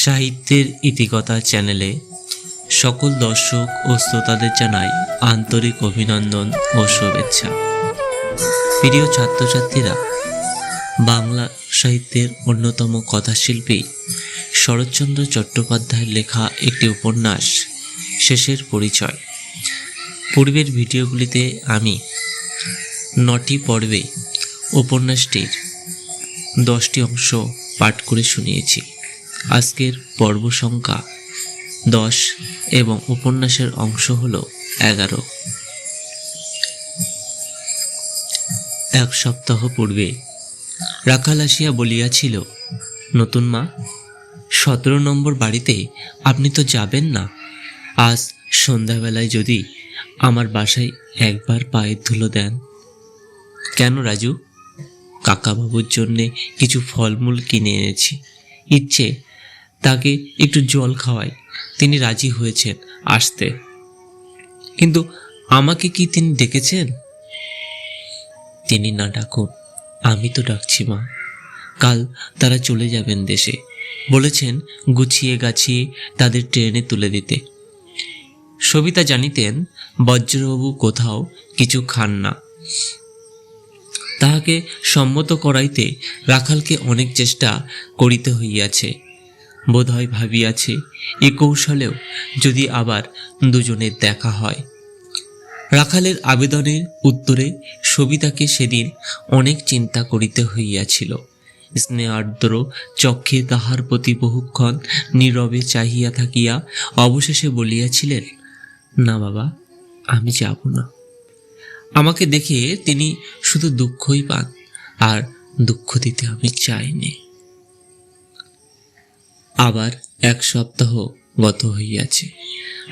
সাহিত্যের ইতিকথা চ্যানেলে সকল দর্শক ও শ্রোতাদের জানাই আন্তরিক অভিনন্দন ও শুভেচ্ছা। প্রিয় ছাত্রছাত্রীরা, বাংলা সাহিত্যের অন্যতম কথাশিল্পী শরৎচন্দ্র চট্টোপাধ্যায়ের লেখা একটি উপন্যাস শেষের পরিচয়। পূর্বের ভিডিওগুলিতে আমি 9টি পর্বে উপন্যাসটির 10টি অংশ পাঠ করে শুনিয়েছি। আজকের পর্ব সংখ্যা 10 এবং উপন্যাসের অংশ হলো 11। এক সপ্তাহ পূর্বে রাখাল আসিয়া বলিয়াছিল, নতুন মা, 17 নম্বর বাড়িতে আপনি তো যাবেন না। আজ সন্ধ্যাবেলায় যদি আমার বাসায় একবার পায়ের ধুলো দেন। কেন রাজু? কাকাবাবুর জন্যে কিছু ফলমূল কিনে এনেছি, ইচ্ছে তাকে একটু জল খাওয়াই। তিনি রাজি হয়েছেন আসতে। কিন্তু আমাকে কি তিনি ডেকেছেন? তিনি না ডাকুন, আমি তো ডাকছি মা। কাল তারা চলে যাবেন দেশে, বলেছেন গুছিয়ে গাছিয়ে তাদের ট্রেনে তুলে দিতে। সবিতা জানিতেন বজ্রবাবু কোথাও কিছু খান না। তাহাকে সম্মত করাইতে রাখালকে অনেক চেষ্টা করিতে হইয়াছে। বোধহয় ভাবিয়াছে এ কৌশলেও যদি আবার দুজনের দেখা হয়। রাখালের আবেদনের উত্তরে সবিতাকে সেদিন অনেক চিন্তা করিতে হইয়াছিল। স্নেহার্দ্র চক্ষে তাহার প্রতি বহুক্ষণ নীরবে চাহিয়া থাকিয়া অবশেষে বলিয়াছিলেন, না বাবা, আমি যাব না। আমাকে দেখে তিনি শুধু দুঃখই পান, আর দুঃখ দিতে আমি চাইনি। আবার এক সপ্তাহ গত হইয়াছে।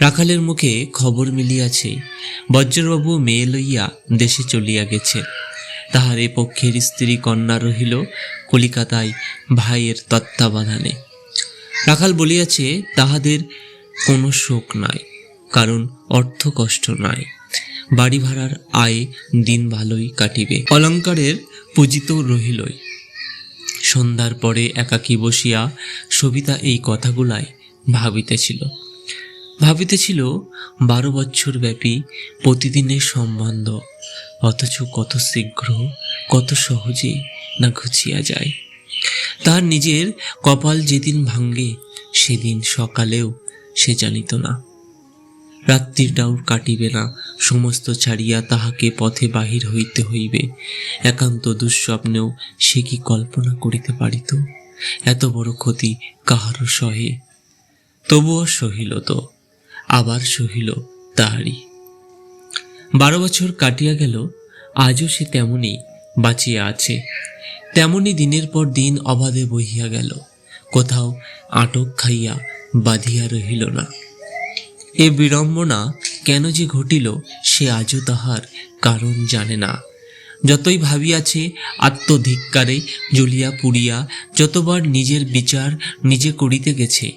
রাখালের মুখে খবর মিলিয়াছে বজ্রবাবু মেয়ে লইয়া দেশে চলিয়া গেছেন। তাহার এ পক্ষের স্ত্রী কন্যা রহিল কলিকাতায় ভাইয়ের তত্ত্বাবধানে। রাখাল বলিয়াছে তাহাদের কোনো শোক নাই, কারণ অর্থ কষ্ট নাই। বাড়ি ভাড়ার আয় দিন ভালোই কাটিবে, অলঙ্কারের পুঁজি তো রহিলই। সন্ধ্যার পরে একাকী বসিয়া সবিতা এই কথাগুলাই ভাবিতেছিল 12 বছর ব্যাপী প্রতিদিনের সম্বন্ধ, অথচ কত শীঘ্র কত সহজে না ঘুচিয়া যায়। তার নিজের কপাল যেদিন ভাঙ্গে সেদিন সকালেও সে জানিত না। রাত্রিটাও কাটিবে না, সমস্ত ছাড়িয়া তাহাকে পথে বাহির হইতে হইবে। একান্ত দুঃস্বপ্নেও সে কি কল্পনা করিতে পারিত এত বড় ক্ষতি কাহারও সহে? তবুও সহিল তো, আবার সহিল তাহারই। 12 বছর কাটিয়া গেল, আজও সে তেমনি বাঁচিয়া আছে। তেমনি দিনের পর দিন অবাধে বহিয়া গেল, কোথাও আটক খাইয়া বাঁধিয়া রহিল না। এ বিড়ম্বনা কেন যে ঘটিল সে আজও তাহার কারণ জানে না। যতই ভাবিয়াছে আত্মধিক্কারে জ্বলিয়া পুড়িয়া, যতবার নিজের বিচার নিজে করিতে গেছে,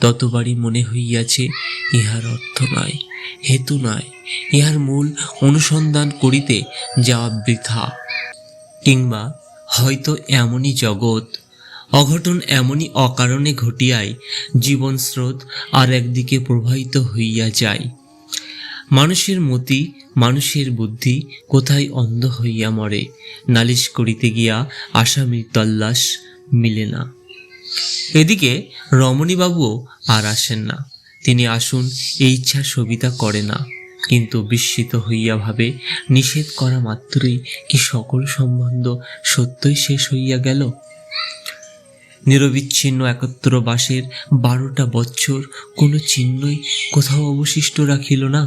ততবারই মনে হইয়াছে ইহার অর্থ নয়, হেতু নয়, ইহার মূল অনুসন্ধান করিতে যাওয়া বৃথা। কিংবা হয়তো এমনই জগৎ, অঘটন এমনই অকারণে ঘটিয়াই জীবন স্রোত আর একদিকে প্রবাহিত হইয়া যায়। মানুষের মতি, মানুষের বুদ্ধি কোথায় অন্ধ হইয়া মরে। নালিশ করিতে গিয়া আসামির তল্লাশ মিলে না। এদিকে রমণীবাবুও আর আসেন না। তিনি আসুন এই ইচ্ছা সবিতা করে না, কিন্তু বিস্মিত হইয়া ভাবে, নিষেধ করা মাত্রই কি সকল সম্বন্ধ সত্যই শেষ হইয়া গেল? নিরবিচ্ছিন্ন একত্র বাসের 12টা বৎসর কোনো চিহ্নই কোথাও অবশিষ্ট রাখিল না,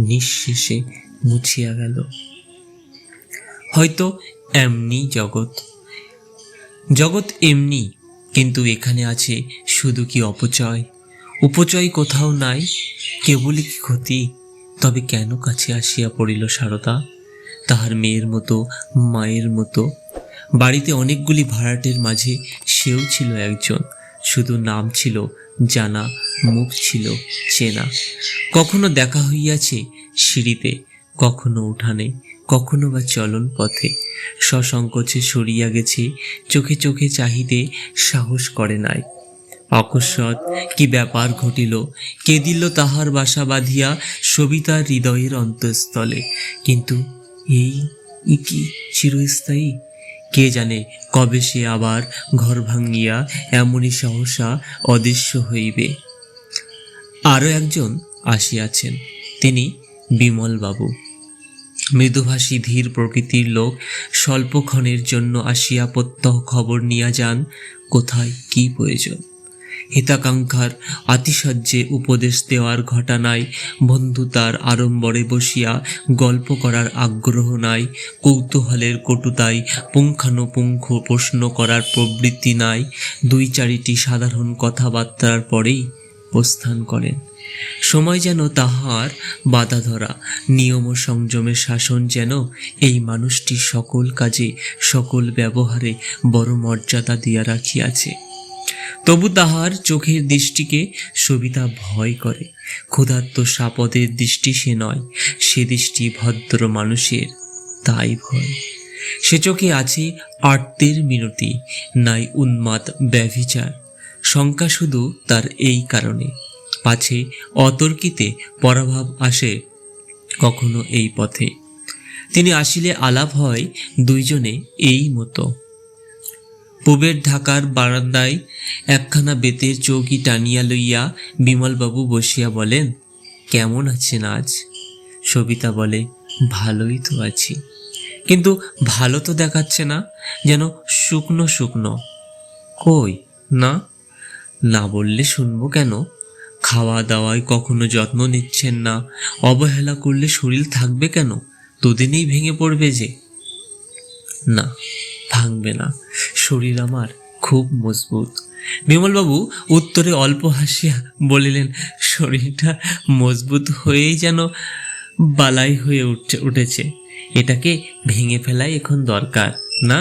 নিঃশেষে মুছিয়া গেল। হয়তো এমনি জগৎ এমনি, কিন্তু এখানে আছে শুধু কি অপচয়? উপচয় কোথাও নাই, কেবলই কি ক্ষতি? তবে কেন কাছে আসিয়া পড়িল সারদা, তাহার মেয়ের মতো, মায়ের মতো? বাড়িতে অনেকগুলি ভাড়াটের মাঝে সেও ছিল একজন। শুধু নাম ছিল জানা, মুখ ছিল চেনা। কখনো দেখা হইয়াছে সিঁড়িতে, কখনো উঠানে, কখনো বা চলন পথে। সসংকোচে সরিয়া গেছে, চোখে চোখে চাহিতে সাহস করে নাই। অকস্মাৎ কি ব্যাপার ঘটিল, কে দিল তাহার বাসা বাঁধিয়া সবিতার হৃদয়ের অন্তঃস্থলে। কিন্তু এই কি চিরস্থায়ী? কে জানে কবে সে আবার ঘর ভাঙিয়া এমনই সহসা অদৃশ্য হইবে। আরও একজন আসিয়াছেন, তিনি বিমলবাবু। মৃদুভাষী ধীর প্রকৃতির লোক, স্বল্পক্ষণের জন্য আসিয়া প্রত্যহ খবর নিয়া যান কোথায় কি প্রয়োজন। হিতাকাঙ্ক্ষার আতিশয্যে উপদেশ দেওয়ার ঘটা নাই, বন্ধুতার আড়ম্বরে বসিয়া গল্প করার আগ্রহ নাই, কৌতূহলের কটুতায় পুঙ্খানুপুঙ্খ প্রশ্ন করার প্রবৃত্তি নাই। দুই চারিটি সাধারণ কথাবার্তার পরেই প্রস্থান করেন। সময় যেন তাহার বাধা ধরা, নিয়ম ও সংযমের শাসন যেন এই মানুষটি সকল কাজে সকল ব্যবহারে বড় মর্যাদা দিয়া রাখিয়াছে। তবু তাহার চোখের দৃষ্টিকে সবিতা ভয় করে। ক্ষুধার্ত সাপদের দৃষ্টি সে নয়, সে দৃষ্টি ভদ্র মানুষের, তাই ভয়। সে চোখে আছে আর্তের মিনতি, নাই উন্মাদ ব্যভিচার। শঙ্কা শুধু তার এই কারণে, পাছে অতর্কিতে পরাভব আসে কখনো এই পথে। তিনি আসিলে আলাপ হয় দুইজনে এই মতো। পূবের ঢাকার বারান্দায় একখানা বেতের চৌকি টানিয়া লইয়া বিমলবাবু বসিয়া বলেন, কেমন আছেন আজ? সবিতা বলে, ভালোই তো আছি, কিন্তু ভালো তো দেখাচ্ছে না, যেন শুকনো শুকনো। কই না, না বললে শুনবো কেন? খাওয়া দাওয়ায় কখনো যত্ন নিচ্ছেন না, অবহেলা করলে শরীর থাকবে কেন? দুদিনেই ভেঙে পড়বে যে। না, ভাঙবে না, শরীর আমার খুব মজবুত। বিমলবাবু উত্তরে অল্প হাসিয়া বলিলেন, শরীরটা মজবুত হয়েই যেন বালাই হয়ে উঠেছে, এটাকে ভেঙে ফেলাই এখন দরকার না?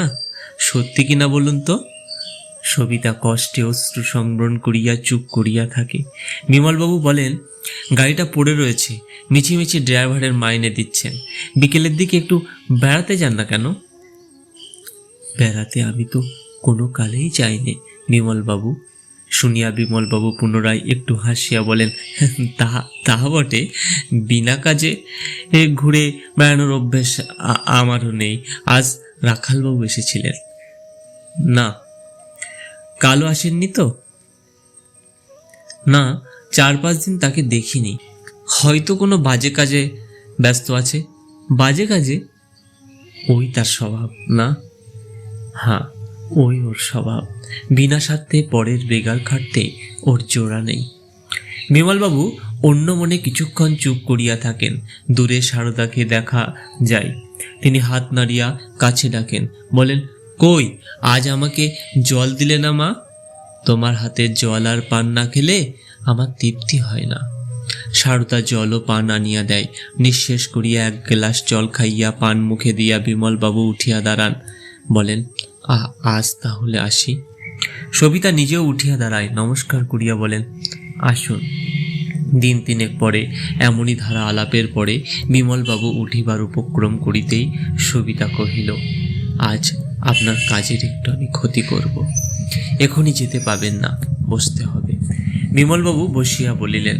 সত্যি কিনা বলুন তো? সবিতা কষ্টে অশ্রু সংবরণ করিয়া চুপ করিয়া থাকে। বিমলবাবু বলেন, গাড়িটা পড়ে রয়েছে, মিছিমিছি ড্রাইভারের মাইনে দিচ্ছেন, বিকেলের দিকে একটু বেড়াতে যান না কেন? বেড়াতে আমি তো কোনো কালেই যাইনি বিমলবাবু। শুনিয়া বিমলবাবু পুনরায় একটু হাসিয়া বলেন, তাহা বটে, বিনা কাজে ঘুরে বেড়ানোর অভ্যেস আমারও নেই। আজ রাখালবাবু এসেছিলেন না? কালও আসেননি তো? না, 4-5 দিন তাকে দেখিনি, হয়তো কোনো বাজে কাজে ব্যস্ত আছে। বাজে কাজে? ওই তার স্বভাব না? হ্যাঁ, ওই ওর স্বভাব। বিনা স্বার্থে পরের বেগার খাটতে ওর জোড়া নেই। বিমলবাবু অন্য মনে কিছুক্ষণ চুপ করিয়া থাকেন। দূরে সারদাকে দেখা যায়, তিনি হাত নাড়িয়া কাছে ডাকেন, বলেন, কই আজ আমাকে জল দিলে না মা? তোমার হাতের জল আর পান না খেলে আমার তৃপ্তি হয় না। সারদা জল ও পান আনিয়া দেয়। নিঃশেষ করিয়া 1 গ্লাস জল খাইয়া পান মুখে দিয়া বিমলবাবু উঠিয়া দাঁড়ান, বলেন, আজ তাহলে আসি। সবিতা নিজেও উঠিয়া দাঁড়ায়, নমস্কার করিয়া বলেন, আসুন। দিন 3 পরে এমনই ধারা আলাপের পরে বিমলবাবু উঠিবার উপক্রম করিতেই সবিতা কহিল, আজ আপনার কাজের একটু আমি ক্ষতি করব, এখনই যেতে পাবেন না, বসতে হবে। বিমলবাবু বসিয়া বলিলেন,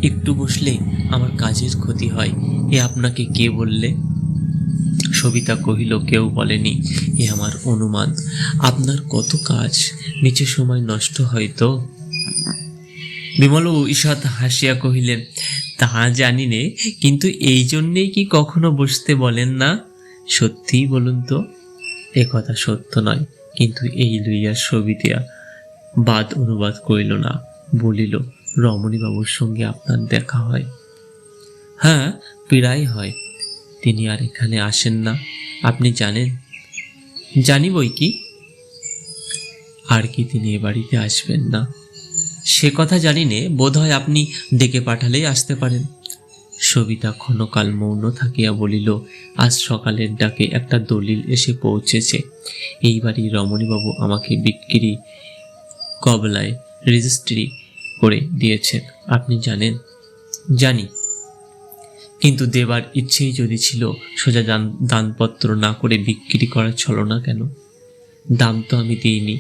একটু বসলে আমার কাজের ক্ষতি হয়, এ আপনাকে কে বললে? সবিতা কহিল, কেউ বলেনি, এ আমার অনুমান। আপনার কত কাজ, নিচে সময় নষ্ট হয় তো। বিমলবাবু ঈষৎ হাসিয়া কহিলেন, তা জানি নে, কিন্তু এই জন্যেই কি কখনো বসতে বলেন না? সত্যিই বলুন তো। এ কথা সত্য নয়, কিন্তু এই লইয়া সবিতা বাদ অনুবাদ করিল না, বলিল, রমণীবাবুর সঙ্গে আপনার দেখা হয়? হ্যাঁ, প্রায় হয়। তিনি আর এখানে আসেন না, আপনি জানেন? জানি বই কি। আর কি তিনি এ বাড়িতে আসবেন না? সে কথা জানি নে, বোধ হয় আপনি ডেকে পাঠালেই আসতে পারেন। সবিতা ক্ষণকাল মৌন থাকিয়া বলিল, আজ সকালের ডাকে একটা দলিল এসে পৌঁছেছে। এই বাড়ির রমণীবাবু আমাকে বিক্রি কবলায় রেজিস্ট্রি করে দিয়েছেন, আপনি জানেন? জানি, কিন্তু দেবার ইচ্ছেই যদি ছিল, সোজা দানপত্র না করে বিক্রি করার ছলনা কেন? দাম তো আমি দিইনি,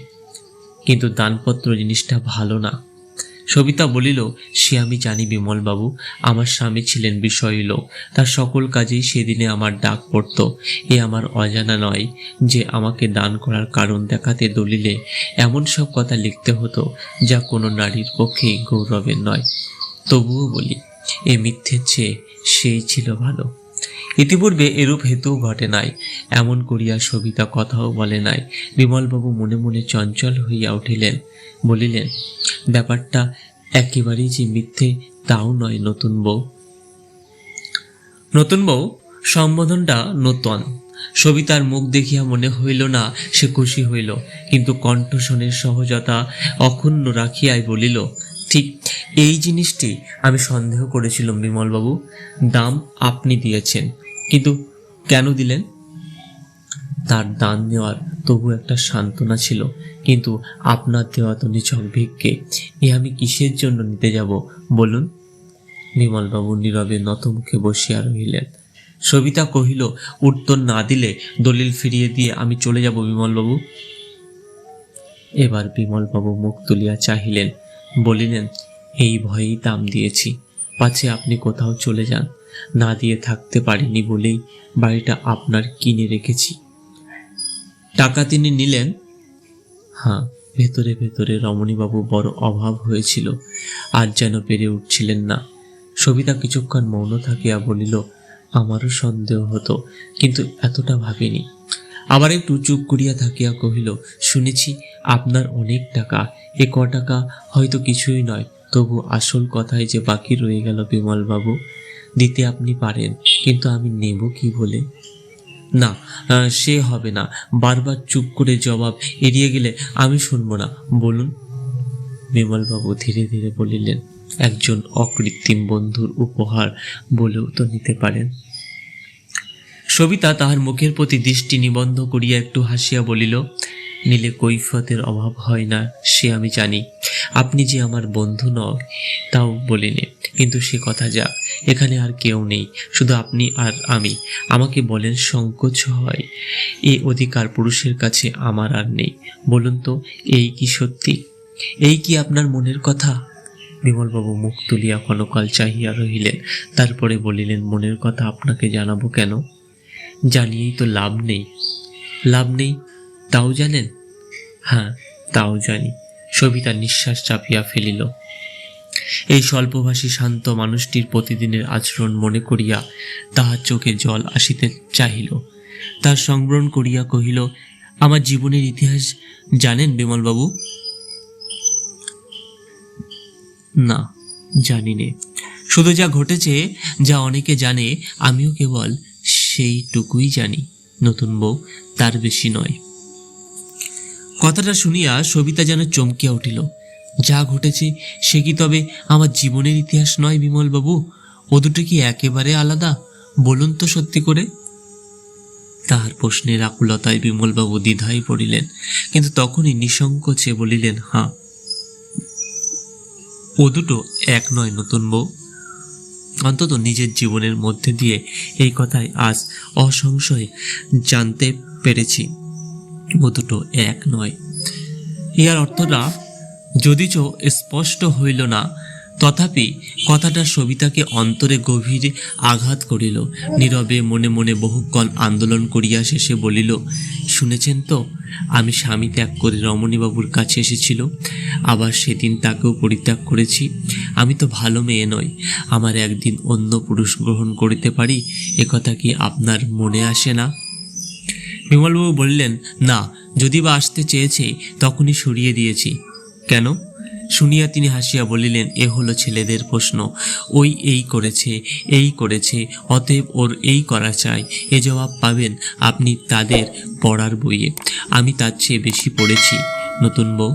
কিন্তু দানপত্র জিনিসটা ভালো না। সবিতা বলিল, সে আমি জানি বিমলবাবু, আমার স্বামী ছিলেন বিষয়ী লোক, তার সকল কাজেই সেদিনে আমার ডাক পড়ত। এ আমার অজানা নয় যে আমাকে দান করার কারণ দেখাতে দলিলে এমন সব কথা লিখতে হতো যা কোনো নারীর পক্ষেই গৌরবের নয়। তবুও বলি, এ মিথ্যের চেয়ে সেই ছিল ভালো। ইতিপূর্বে এরূপ হেতু ঘটে নাই, এমন করিয়া সবিতা কথাও বলে নাই। বিমলবাবু মনে মনে চঞ্চল হইয়া উঠিলেন, বলিলেন, ব্যাপারটা একেবারেই যে মিথ্যে তাও নয় নতুন বউ। নতুন বউ সম্বোধনটা নূতন। সবিতার মুখ দেখিয়া মনে হইল না সে খুশি হইল, কিন্তু কণ্ঠস্বরের সহজতা অক্ষুণ্ণ রাখিয়াই বলিল, ঠিক এই জিনিসটি আমি সন্দেহ করেছিলাম বিমলবাবু। দাম আপনি দিয়েছেন, কিন্তু কেন দিলেন? তার দান নেওয়ার তবু একটা সান্ত্বনা ছিল, কিন্তু আপনার দেওয়া তো নিছক ভিক্ষে, এ আমি কিসের জন্য নিতে যাব বলুন? বিমলবাবু নীরবে নতমুখে বসিয়া রহিলেন। সবিতা কহিল, উত্তর না দিলে দলিল ফিরিয়ে দিয়ে আমি চলে যাব বিমলবাবু। এবার বিমলবাবু মুখ তুলিয়া চাহিলেন, বলিলেন, এই ভয়েই দাম দিয়েছি, পাছে আপনি কোথাও চলে যান। না দিয়ে থাকতে পারিনি বলেই বাড়িটা আপনার কিনে রেখেছি। টাকা তিনি নিলেন? হ্যাঁ, ভেতরে ভেতরে রমণীবাবু বড় অভাব হয়েছিল, আজ যেন পেরে উঠছিলেন না। সবিতা কিছুক্ষণ মৌন থাকিয়া বলিল, আমারও সন্দেহ হতো, কিন্তু এতটা ভাবিনি। আবার একটু চুপ করিয়া থাকিয়া কহিল, শুনেছি আপনার অনেক টাকা। এ ক টাকা হয়তো কিছুই নয়, তবু আসল কথায় যে বাকি রয়ে গেল বিমলবাবু। দিতে আপনি পারেন, কিন্তু আমি নেব কি বলে? না, সে হবে না। বারবার চুপ করে জবাব এড়িয়ে গেলে আমি শুনবো না, বলুন। বিমলবাবু ধীরে ধীরে বলিলেন, একজন অকৃত্রিম বন্ধুর উপহার বলেও তো নিতে পারেন। সবিতা তাহার মুখের প্রতি দৃষ্টি নিবদ্ধ করিয়া একটু হাসিয়া বলিল, নিলে কৈফিয়তের অভাব হয় না, সে আমি জানি। আপনি যে আমার বন্ধু নয় তাও বলিনি, কিন্তু সে কথা যাক, এখানে আর কেউ নেই, শুধু আপনি আর আমি। আমাকে বলেন সংকোচ হয়, এই অধিকার পুরুষের কাছে আমার আর নেই। বলুন তো, এই কি সত্যি? এই কি আপনার মনের কথা? বিমলবাবু মুখ তুলিয়া ক্ষণকাল চাহিয়া রহিলেন, তারপরে বলিলেন, মনের কথা আপনাকে জানাবো কেন? জানিয়েই তো লাভ নেই। লাভ নেই তাও জানেন? হ্যাঁ, তাও জানি। সবিতা নিঃশ্বাস চাপিয়া ফেলিল। এই স্বল্পভাষী শান্ত মানুষটির প্রতিদিনের আচরণ মনে করিয়া তাহার চোখে জল আসিতে চাহিল। তার সংবরণ করিয়া কহিল, আমার জীবনের ইতিহাস জানেন বিমলবাবু? না, জানি নে। শুধু যা ঘটেছে, যা অনেকে জানে, আমিও কেবল সেইটুকুই জানি নতুন বউ, তার বেশি নয়। কথাটা শুনিয়া সবিতা যেন চমকিয়া উঠিল। যা ঘটেছে সে কি তবে আমার জীবনের ইতিহাস নয় বিমলবাবু? ও দুটো কি একেবারে আলাদা? বলুন তো সত্যি করে। তাহার প্রশ্নের আকুলতায় বিমলবাবু দ্বিধায় পড়িলেন, কিন্তু তখনই নিঃসংকোচে বলিলেন, হ্যাঁ, ও দুটো এক নয় নতুন বউ। অন্তত নিজের জীবনের মধ্যে দিয়ে এই কথাই আজ অসংশয়ে জানতে পেরেছি, ও দুটো এক নয়। ইহার অর্থটা যদিচ স্পষ্ট হইল না, তথাপি কথাটা সবিতাকে অন্তরে গভীর আঘাত করিল। নীরবে মনে মনে বহুক্ষণ আন্দোলন করিয়া শেষে বলিল, শুনেছেন তো, আমি স্বামী ত্যাগ করে রমণীবাবুর কাছে এসেছিল, আবার সেদিন তাকেও পরিত্যাগ করেছি। আমি তো ভালো মেয়ে নই, আমার একদিন অন্য পুরুষ গ্রহণ করিতে পারি, একথা কি আপনার মনে আসে না? বিমলবাবু বললেন, না, যদি বা আসতে চেয়েছে তখনই সরিয়ে দিয়েছি। কেন? শুনিয়া তিনি হাসিয়া বলিলেন, এ হলো ছেলেদের প্রশ্ন। ওই এই করেছে, এই করেছে, অতএব ওর এই করা চাই। এ জবাব পাবেন আপনি তাদের পড়ার বইয়ে। আমি তার চেয়ে বেশি পড়েছি নতুন বউ।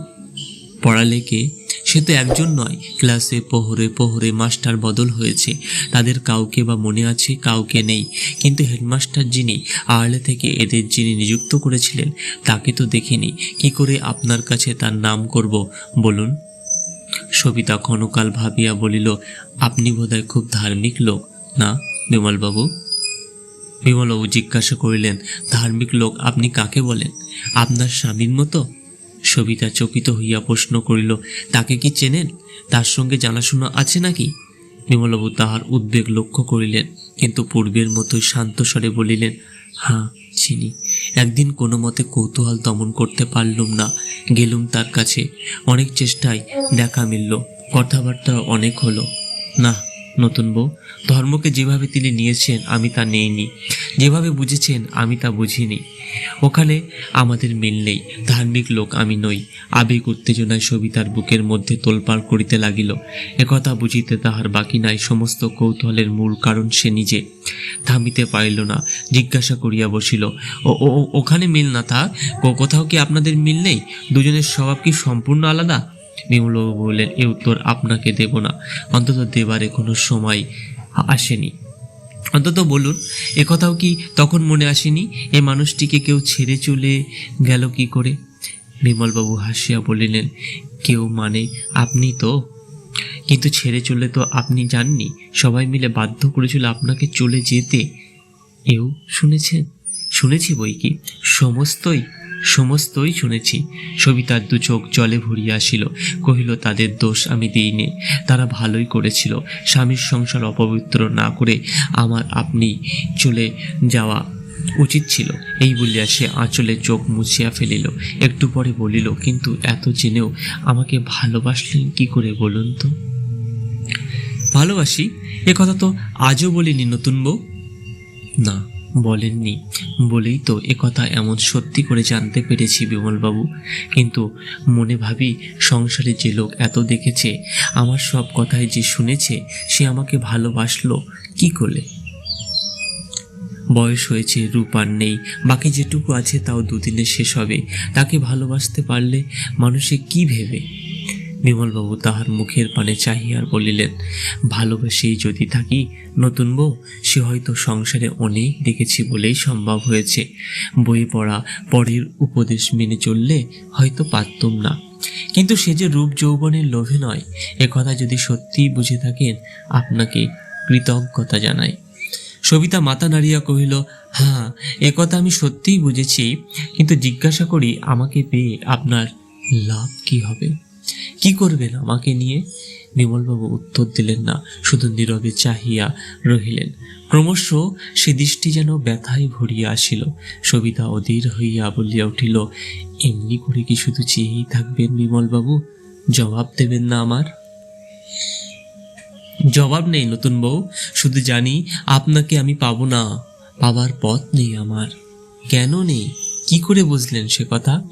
পড়ালে কে? সে তো একজন নয়, ক্লাসে প্রহরে প্রহরে মাস্টার বদল হয়েছে, তাদের কাউকে বা মনে আছে, কাউকে নেই। কিন্তু হেডমাস্টার যিনি আড়ালে থেকে এদের যিনি নিযুক্ত করেছিলেন, তাকে তো দেখিনি, কি করে আপনার কাছে তার নাম করব বলুন? সবিতা ক্ষণকাল ভাবিয়া বলিল, আপনি বোধহয় খুব ধার্মিক লোক, না বিমলবাবু? বিমলবাবু জিজ্ঞাসা করিলেন, ধার্মিক লোক আপনি কাকে বলেন? আপনার স্বামীর মতো? সবিতা চকিত হইয়া প্রশ্ন করিল, তাকে কি চেনেন? তার সঙ্গে জানাশোনা আছে নাকি? বিমলবাবু তাহার উদ্বেগ লক্ষ্য করিলেন, কিন্তু পূর্বের মতোই শান্ত স্বরে বলিলেন, হ্যাঁ চিনি। একদিন কোনো মতে কৌতূহল দমন করতে পারলুম না, গেলুম তার কাছে। অনেক চেষ্টায় দেখা মিলল, কথাবার্তা অনেক হলো। না নতুন বউ, ধর্মকে যেভাবে তিনি নিয়েছেন আমি তা নেইনি, যেভাবে বুঝেছেন আমি তা বুঝিনি। ওখানে আমাদের মিল নেই। ধার্মিক লোক আমি নই। আবেগ উত্তেজনায় সবিতার বুকের মধ্যে তোলপাড় করিতে লাগিল। একথা বুঝিতে তাহার বাকি নাই। সমস্ত কৌতূহলের মূল কারণ সে নিজে। থামিতে পারিল না, জিজ্ঞাসা করিয়া বসিল, ও ও ও- ওখানে মিল না থাক, কোথাও কি আপনাদের মিল নেই? দুজনের স্বভাব কি সম্পূর্ণ আলাদা? বিমলবাবু বললেন, এ উত্তর আপনাকে দেব না, অন্তত দেবার কোনো সময় আসেনি। অন্তত বলুন, একথাও কি তখন মনে আসেনি এ মানুষটিকে কেউ ছেড়ে চলে গেল কি করে? বিমলবাবু হাসিয়া বলিলেন, কেউ মানে আপনি তো। কিন্তু ছেড়ে চলে তো আপনি যাননি, সবাই মিলে বাধ্য করেছিল আপনাকে চলে যেতে। এও শুনেছেন? শুনেছি বই কি, সমস্তই সমস্তই শুনেছি। সবিতার দু চোখ জলে ভরিয়া আসিল। কহিল, তাদের দোষ আমি দিইনি, তারা ভালোই করেছিল। স্বামীর সংসার অপবিত্র না করে আমার আপনি চলে যাওয়া উচিত ছিল। এই বলিয়া সে আঁচলে চোখ মুছিয়া ফেলিল। একটু পরে বলিল, কিন্তু এত জেনেও আমাকে ভালোবাসলেন কি করে বলুন তো? ভালোবাসি এ কথা তো আজও বলিনি নতুন বউ। না বলেননি বলেই তো একথা এমন সত্যি করে জানতে পেরেছি বিমলবাবু। কিন্তু মনে ভাবি, সংসারে যে লোক এত দেখেছে, আমার সব কথাই যে শুনেছে, সে আমাকে ভালোবাসলো কি করে? বয়স হয়েছে, রূপ আর নেই, বাকি যেটুকু আছে তাও দুদিনে শেষ হবে। তাকে ভালোবাসতে পারলে মানুষে কি ভেবে? বিমলবাবু তাহার মুখের পানে চাহিয়ার বলিলেন, ভালোবেসেই যদি থাকি নতুন বউ, সে হয়তো সংসারে অনেক দেখেছি বলেই সম্ভব হয়েছে। বই পড়া, পরের উপদেশ মেনে চললে হয়তো পারতুম না। কিন্তু সে যে রূপ যৌবনের লোভে নয়, একথা যদি সত্যিই বুঝে থাকেন, আপনাকে কৃতজ্ঞতা জানাই। সবিতা মাথা নাড়িয়া কহিল, হ্যাঁ একথা আমি সত্যিই বুঝেছি, কিন্তু জিজ্ঞাসা করি, আমাকে পেয়ে আপনার লাভ কি হবে? কি করবেন আমাকে নিয়ে? বিমলবাবু উত্তর দিলেন না, শুধু নীরবে চাহিয়া রহিলেন। ক্রমশ সে দৃষ্টি যেন ব্যথায় ভরিয়া আসিল। সবিতা অধীর হইয়া বলিয়া উঠিল, এমনি করে কি শুধু চেয়েই থাকবেন বিমলবাবু? জবাব দেবেন না আমার? জবাব নেই নতুন বউ, শুধু জানি আপনাকে আমি পাবো না, পাবার পথ নেই আমার। কেন নেই? কি করে বুঝলেন সে কথা?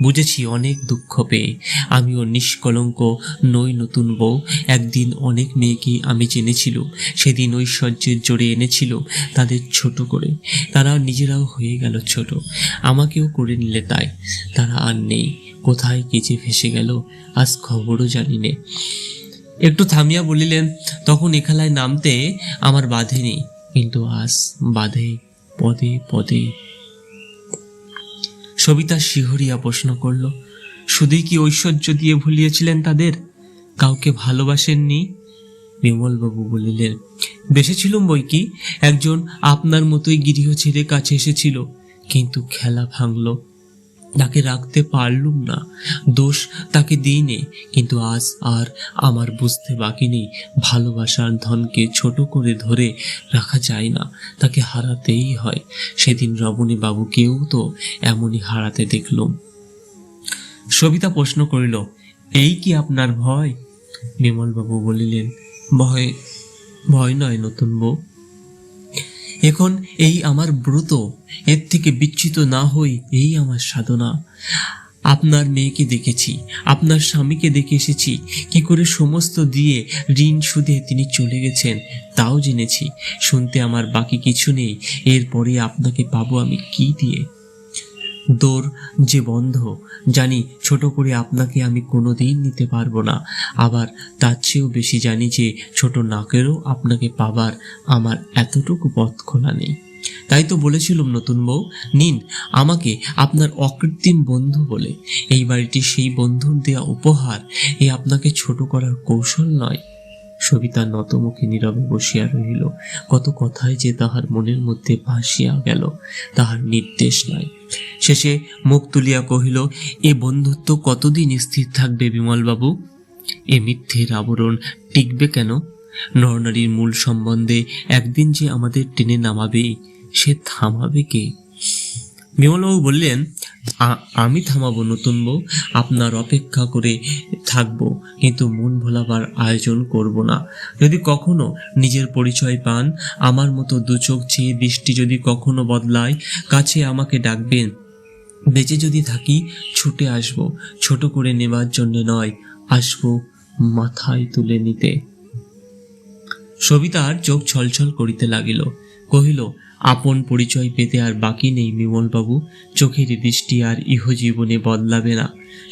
বুঝেছি অনেক দুঃখ পেয়ে। আমিও নিষ্কলঙ্ক নই নতুন বউ। একদিন অনেক মেয়েকে আমি জেনেছিলুম, সেদিন ঐশ্বর্যের জোরে এনেছিলুম তাদের ছোট করে। তারা নিজেরাও হয়ে গেল ছোট, আমাকেও করে নিলে তাই। তারা আর নেই, কোথায় কে যে ভেসে গেল, আজ খবরও জানি নে। একটু থামিয়া বলিলেন, তখন এ খেলায় নামতে আমার বাধেনি, কিন্তু আজ বাধে পদে পদে। সবিতা শিহরিয়া প্রশ্ন করল, শুধুই কি ঐশ্বর্য দিয়ে ভুলিয়েছিলেন তাদের? কাউকে ভালোবাসেননি? বিমলবাবু বলিলেন, বেসেছিলুম বই কি, একজন আপনার মতোই গৃহ ছেড়ে কাছে এসেছিল, কিন্তু খেলা ভাঙল। তাকে রাখতে পারলুম না, দোষ তাকে দিইনি। কিন্তু আজ আর আমার বুঝতে বাকি নেই, ভালোবাসার ধনকে ছোট করে ধরে রাখা যায় না, তাকে হারাতেই হয়। সেদিন রমণী বাবুকেও তো এমনই হারাতে দেখলুম। সবিতা প্রশ্ন করিল, এই কি আপনার ভয়? বিমলবাবু বলিলেন, ভয় ভয় নয় নতুন বউ, এখন এই আমার ব্রত, এর থেকে বিচ্যুত না হই এই আমার সাধনা। আপনার মেয়েকে দেখেছি, আপনার স্বামীকে দেখে এসেছি, কি করে সমস্ত দিয়ে ঋণ সুদে তিনি চলে গেছেন তাও জেনেছি। শুনতে আমার বাকি কিছু নেই, এরপরে আপনাকে পাবো আমি কি দিয়ে? দৌড় যে বন্ধ, জানি ছোট করে আপনাকে আমি কোনোদিন নিতে পারবো না। আবার তার চেয়েও বেশি জানি যে ছোট নাকেরও আপনাকে পাবার আমার এতটুকু পথ খোলা নেই। তাই তো বলেছিলাম নতুন বউ, নিন আমাকে আপনার অকৃত্রিম বন্ধু বলে। এই বাড়িটি সেই বন্ধুর দেয়া উপহার, এ আপনাকে ছোট করার কৌশল নয়। সবিতা নতমুখে নীরবে বসিয়া রহিল। কত কথাই যে তাহার মনের মধ্যে ভাসিয়া গেল, তাহার নির্দেশ নাই। শেষে মুখ তুলিয়া কহিল, এ বন্ধুত্ব কতদিন স্থির থাকবে বিমলবাবু? এ মিথ্যের আবরণ টিকবে কেন? নরনারীর মূল সম্বন্ধে একদিন যে আমাদের টেনে নামাবে, সে থামাবে কে? বিমলবাবু বললেন, আমি থামাবো নতুন বউ, আপনার অপেক্ষা করে থাকবো, কিন্তু মন ভোলাবার আয়োজন করব না। যদি কখনো নিজের পরিচয় পান, আমার মতো দু চোখ চেয়ে দৃষ্টি যদি কখনো বদলায়, কাছে আমাকে ডাকবেন। বেঁচে যদি থাকি ছুটে আসব, ছোট করে নেবার জন্য নয়, আসবো মাথায় তুলে নিতে। সবিতার চোখ ছলছল করিতে লাগিল। কহিল, আপন পরিচয় পেতে আর বাকি নেই বিমলবাবু। চোখের দৃষ্টি আর ইহজীবনে বদলাবে না।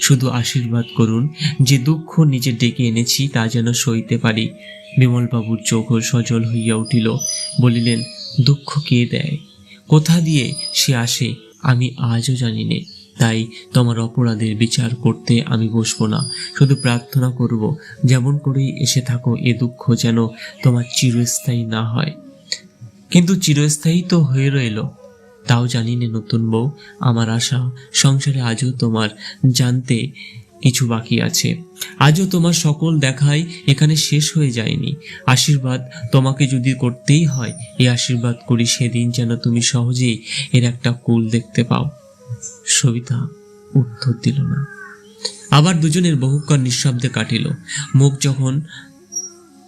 শুধু আশীর্বাদ করুন, যে দুঃখ নিজে ডেকে এনেছি তা যেন সইতে পারি। বিমলবাবুর চোখও সজল হইয়া উঠিল। বলিলেন, দুঃখ কে দেয়, কোথা দিয়ে সে আসে আমি আজও জানি নে। তাই তোমার অপরাধের বিচার করতে আমি বসবো না। শুধু প্রার্থনা করব, যেমন করেই এসে থাকো, এ দুঃখ যেন তোমার চিরস্থায়ী না হয়। কিন্তু চিরস্থায়ী তো হয়ে রইল, তাও জানি নে নতুন বউ। আমার আশা সংসারে আজও তোমার জানতে কিছু বাকি আছে। আজও তোমার সকল দেখাই এখানে শেষ হয়ে যায়নি। আশীর্বাদ তোমাকে যদি করতেই হয়, এই আশীর্বাদ করি সেদিন যেন তুমি সহজেই এর একটা কুল দেখতে পাও। সবিতা উত্তর দিল না। আবার দুজনের বহুক্ষণ নিঃশব্দে কাটিল। মুখ যখন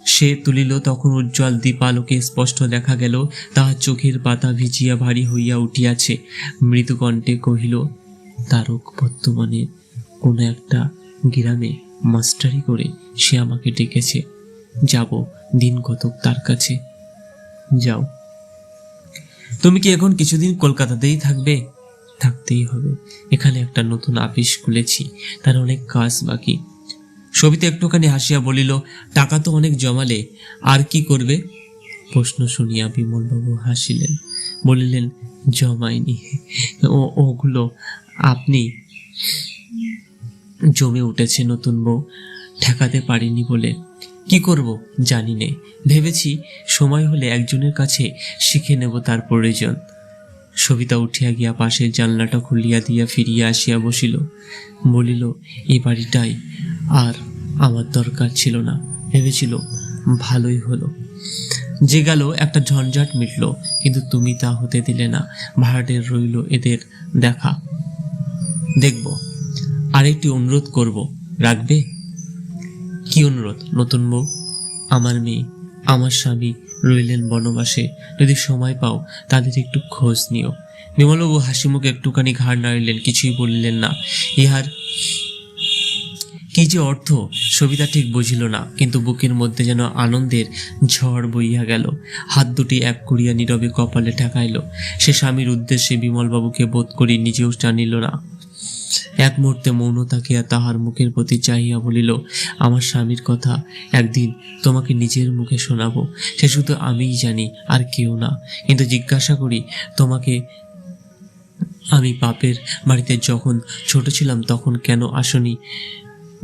সে তুলিল, তখন উজ্জ্বল দীপালোকে স্পষ্ট দেখা গেল, তাহার চোখের পাতা ভিজিয়া ভারী হইয়া উঠিয়াছে। মৃদুকণ্ঠে কহিল, তারক বর্তমানে কোনো একটা গ্রামে মাস্টারি করে সে আমাকে ডেকেছে। যাব দিন কতক তার কাছে। যাও। তুমি কি এখন কিছুদিন কলকাতাতেই থাকবে? থাকতেই হবে, এখানে একটা নতুন আপিস খুলেছি, তার অনেক কাজ বাকি। সবিতা একটুখানি হাসিয়া বলিল, টাকা তো অনেক জমালে, আর কি করবে? প্রশ্ন শুনিয়া বিমলবাবু হাসিলেন, বলিলেন, জমাইনি, ওগুলো আপনি জমে উঠেছে নতুন বউ, ঠেকাতে পারিনি বলে। কি করব জানি নে, ভেবেছি সময় হলে একজনের কাছে শিখে নেব তার প্রয়োজন। সবিতা উঠিয়া গিয়া পাশের জানলাটা খুলিয়া দিয়া ফিরিয়া আসিয়া বসিল। বলিল, এই বাড়িটাই আর আমার দরকার ছিল না, ভেবেছিল ভালোই হলো। যে গেল একটা ঝঞ্ঝাট মিটল, কিন্তু তুমি তা হতে দিলে না। ভাড়াটের রইল এদের দেখা দেখব। আরেকটি অনুরোধ করব, রাখবে? কি অনুরোধ নতুন বউ? আমার মেয়ে, আমার স্বামী রইলেন বনবাসে, যদি সময় পাও তাদের একটু খোঁজ নিও। বিমলবাবু হাসি মুখে একটুখানি ঘাড় নাড়িলেন, কিছুই বলিলেন না। ইহার কি যে অর্থ সবিতা ঠিক বুঝিল না, কিন্তু বুকের মধ্যে যেন আনন্দের ঝড় বইয়া গেল। হাত দুটি এক করিয়া নীরবে কপালে ঠেকাইল। সে স্বামীর উদ্দেশ্যে বিমলবাবুকে বোধ করি নিজেও জানিল না। এক মুহূর্তে মৌন থাকিয়া তাহার মুখের প্রতি চাহিয়া বলিল, আমার স্বামীর কথা একদিন তোমাকে নিজের মুখে শোনাবো, সে শুধু আমিই জানি, আর কেউ না। কিন্তু জিজ্ঞাসা করি তোমাকে, আমি বাপের বাড়িতে যখন ছোট ছিলাম তখন কেন আসনি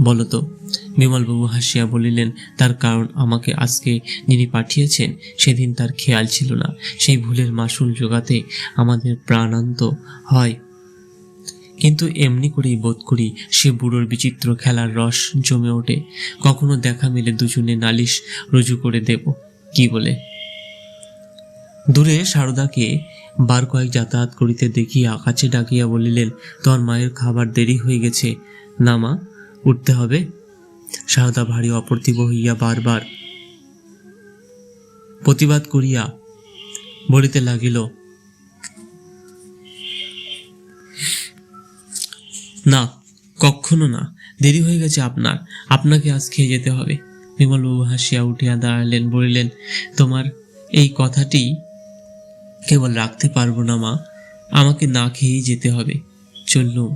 বলতো? বিমলবাবু হাসিয়া বলিলেন, তার কারণ আমাকে আজকে যিনি পাঠিয়েছেন সেদিন তার খেয়াল ছিল না। সেই ভুলের মাসুল জোগাতে আমাদের প্রাণান্ত হয়, কিন্তু এমনি করেই বোধ করি সে বুড়োর বিচিত্র খেলার রস জমে ওঠে। কখনো দেখা মেলে দুজনে নালিশ রুজু করে দেব, কি বলে? দূরে সারদাকে বার কয়েক যাতায়াত করিতে দেখিয়া কাছে ডাকিয়া বলিলেন, তোমার মায়ের খাবার দেরি হয়ে গেছে না মা, উঠতে হবে। সারদা ভারী অপ্রতিভ হইয়া বারবার প্রতিবাদ করিয়া বলিতে লাগিল, না, কখনো না, দেরি হয়ে গেছে আপনাকে আজ খেয়ে যেতে হবে। বিমলবাবু হাসিয়া উঠিয়া দাঁড়ালেন, বলিলেন, তোমার এই কথাটি কেবল রাখতে পারবো না মা, আমাকে না খেয়েই যেতে হবে, চললুম।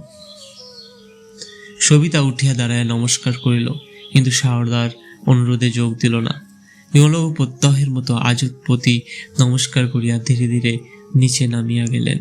সবিতা উঠিয়া দাঁড়ায় নমস্কার করিল, কিন্তু সারদার অনুরোধে যোগ দিল না। বিমলবাবু প্রত্যহের মতো আজও প্রতি নমস্কার করিয়া ধীরে ধীরে নিচে নামিয়া গেলেন।